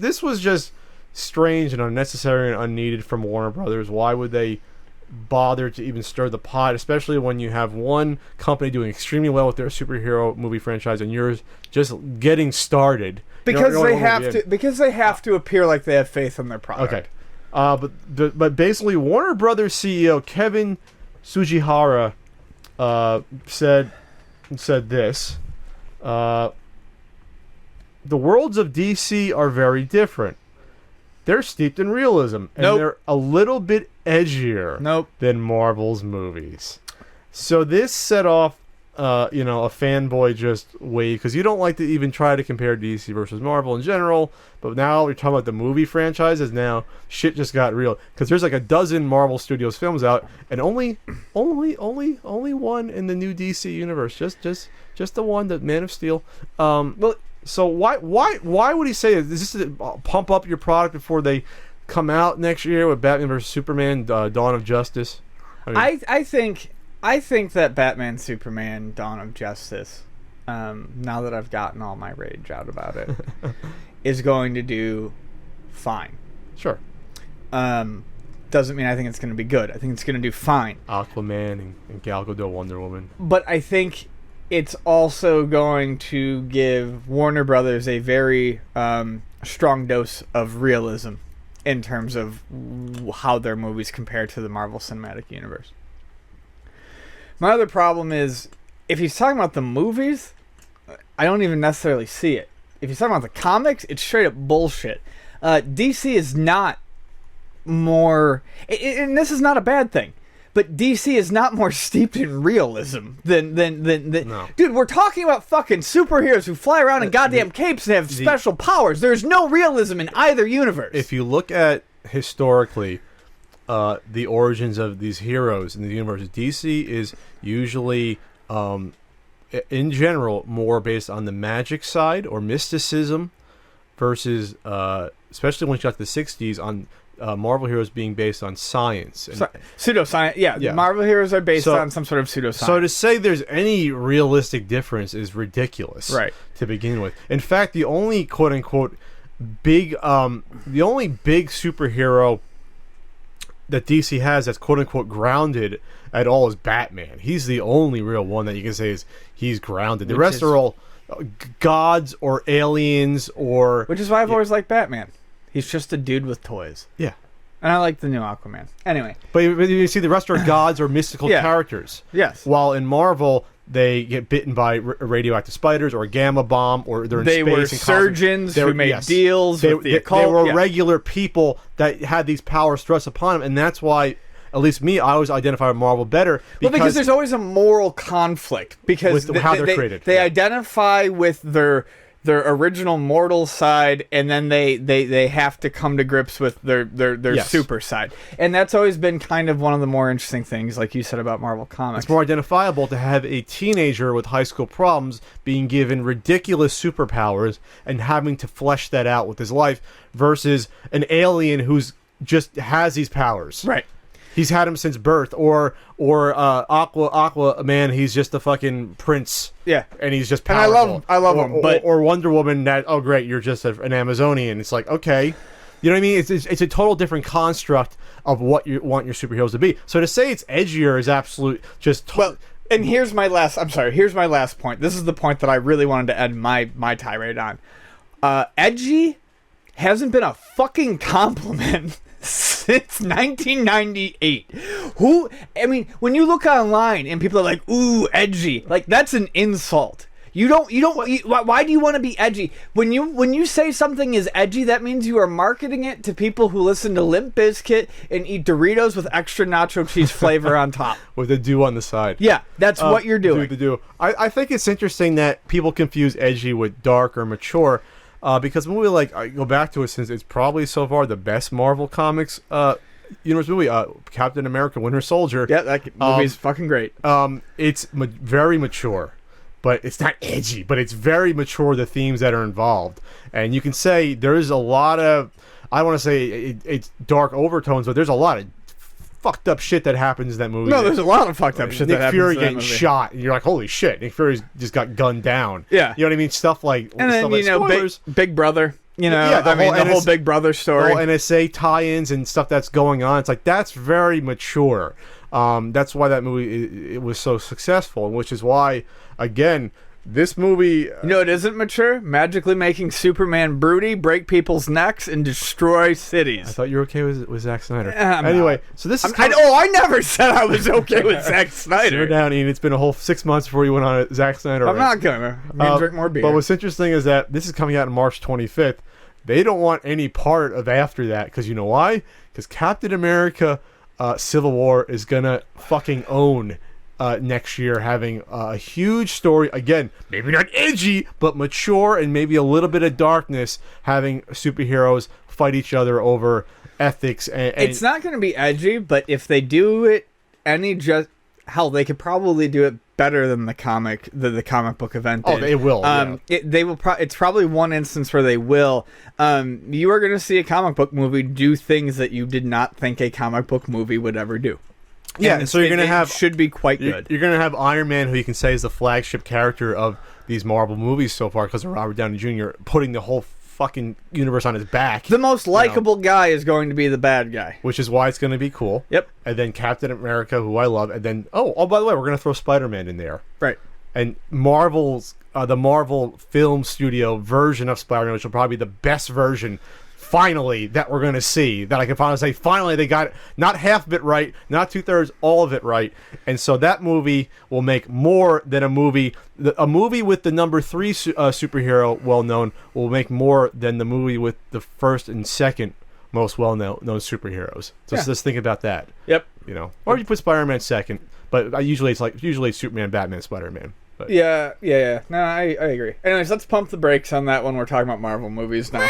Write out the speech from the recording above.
this was just strange and unnecessary and unneeded from Warner Brothers. Why would they bother to even stir the pot, especially when you have one company doing extremely well with their superhero movie franchise and yours just getting started? Because they have to appear like they have faith in their product. Okay. But basically, Warner Brothers CEO Kevin Tsujihara said this. The worlds of DC are very different. They're steeped in realism, and they're a little bit edgier than Marvel's movies. So this set off, a fanboy just wave, because you don't like to even try to compare DC versus Marvel in general, but now we're talking about the movie franchises. Now shit just got real, because there's like a dozen Marvel Studios films out, and only one in the new DC universe, just the one, the Man of Steel. So why would he say this? Is this to pump up your product before they come out next year with Batman vs Superman: Dawn of Justice? I think that Batman Superman: Dawn of Justice, now that I've gotten all my rage out about it, is going to do fine. Sure. Doesn't mean I think it's going to be good. I think it's going to do fine. Aquaman and Gal Gadot, Wonder Woman. But I think it's also going to give Warner Brothers a very strong dose of realism in terms of how their movies compare to the Marvel Cinematic Universe. My other problem is, if he's talking about the movies, I don't even necessarily see it. If he's talking about the comics, it's straight up bullshit. DC is not more... and this is not a bad thing. But DC is not more steeped in realism than No. Dude, we're talking about fucking superheroes who fly around in goddamn capes and have special powers. There's no realism in either universe. If you look at historically the origins of these heroes in the universe, DC is usually in general more based on the magic side or mysticism versus especially when you got to the 60s on Marvel heroes being based on science. Pseudoscience, yeah. Marvel heroes are based on some sort of pseudoscience. So to say there's any realistic difference is ridiculous, right, to begin with. In fact, the only quote-unquote big superhero that DC has that's quote-unquote grounded at all is Batman. He's the only real one that you can say is he's grounded. The rest are all gods or aliens or... Which is why I've always liked Batman. He's just a dude with toys. Yeah. And I like the new Aquaman. Anyway. But you see, the rest are gods or mystical characters. Yes. While in Marvel, they get bitten by radioactive spiders or a gamma bomb, or they're in space. They were surgeons who made deals with the occult. They were regular people that had these powers thrust upon them, and that's why... At least me, I always identify with Marvel better. Because there's always a moral conflict. Because with how they're created. They identify with their original mortal side, and then they have to come to grips with their super side. And that's always been kind of one of the more interesting things, like you said about Marvel Comics. It's more identifiable to have a teenager with high school problems being given ridiculous superpowers and having to flesh that out with his life versus an alien who's just has these powers. Right. He's had him since birth, or Aqua Man. He's just a fucking prince. Yeah, and he's just powerful. And I love him. But or Wonder Woman. That great, you're just an Amazonian. It's like, okay, you know what I mean? It's a total different construct of what you want your superheroes to be. So to say it's edgier is absolute just. Well, and here's my last. I'm sorry. Here's my last point. This is the point that I really wanted to end my tirade on. Edgy hasn't been a fucking compliment since 1998. When you look online and people are like, ooh, edgy, like that's an insult. Why do you want to be edgy? When you say something is edgy, that means you are marketing it to people who listen to Limp Bizkit and eat Doritos with extra nacho cheese flavor on top. With a dew on the side. Yeah, that's what you're doing. I think it's interesting that people confuse edgy with dark or mature. Because movie I go back to it since it's probably so far the best Marvel Comics universe movie, Captain America: Winter Soldier. Yeah, that movie's fucking great. It's very mature, but it's not edgy. But it's very mature, the themes that are involved, and you can say there is a lot of, I want to say it's dark overtones, but there's a lot of fucked up shit that happens in that movie. No, there's a lot of fucked up shit that happens. Nick Fury getting shot, and you're like, holy shit, Nick Fury's just got gunned down. Yeah. You know what I mean? Stuff like... And then, Big Brother, You know, Yeah, the whole Big Brother story. Whole NSA tie-ins and stuff that's going on. It's like, that's very mature. That's why that movie it was so successful, which is why, again, this movie... it isn't mature? Magically making Superman broody, break people's necks, and destroy cities. I thought you were okay with Zack Snyder. Anyway, not. So this is... I never said I was okay with Zack Snyder. You're down, Ian. It's been a whole 6 months before you went on a Zack Snyder. I'm not gonna. I'm gonna drink more beer. But what's interesting is that this is coming out on March 25th. They don't want any part of after that, because you know why? Because Captain America Civil War is gonna fucking own next year, having a huge story. Again, maybe not edgy, but mature, and maybe a little bit of darkness, having superheroes fight each other over ethics. And it's not going to be edgy, but if they do it hell, they could probably do it better than the comic book event did. Oh, they will. They will. It's probably one instance where they will. You are going to see a comic book movie do things that you did not think a comic book movie would ever do. Yeah, and so you're gonna have should be quite good. You're gonna have Iron Man, who you can say is the flagship character of these Marvel movies so far, because of Robert Downey Jr. putting the whole fucking universe on his back. The most likable guy is going to be the bad guy, which is why it's going to be cool. Yep. And then Captain America, who I love, and then by the way, we're gonna throw Spider-Man in there, right? And Marvel's the Marvel film studio version of Spider-Man, which will probably be the best version. Finally, that we're going to see, that I can finally say, finally, they got it, not half of it right, not 2/3, all of it right. And so that movie will make more than a movie with the number 3 superhero well-known will make more than the movie with the first and second most well-known superheroes. So just think about that. Yep. Or you put Spider-Man second, but usually it's Superman, Batman, Spider-Man. But. Yeah. No, I agree. Anyways, let's pump the brakes on that when we're talking about Marvel movies now.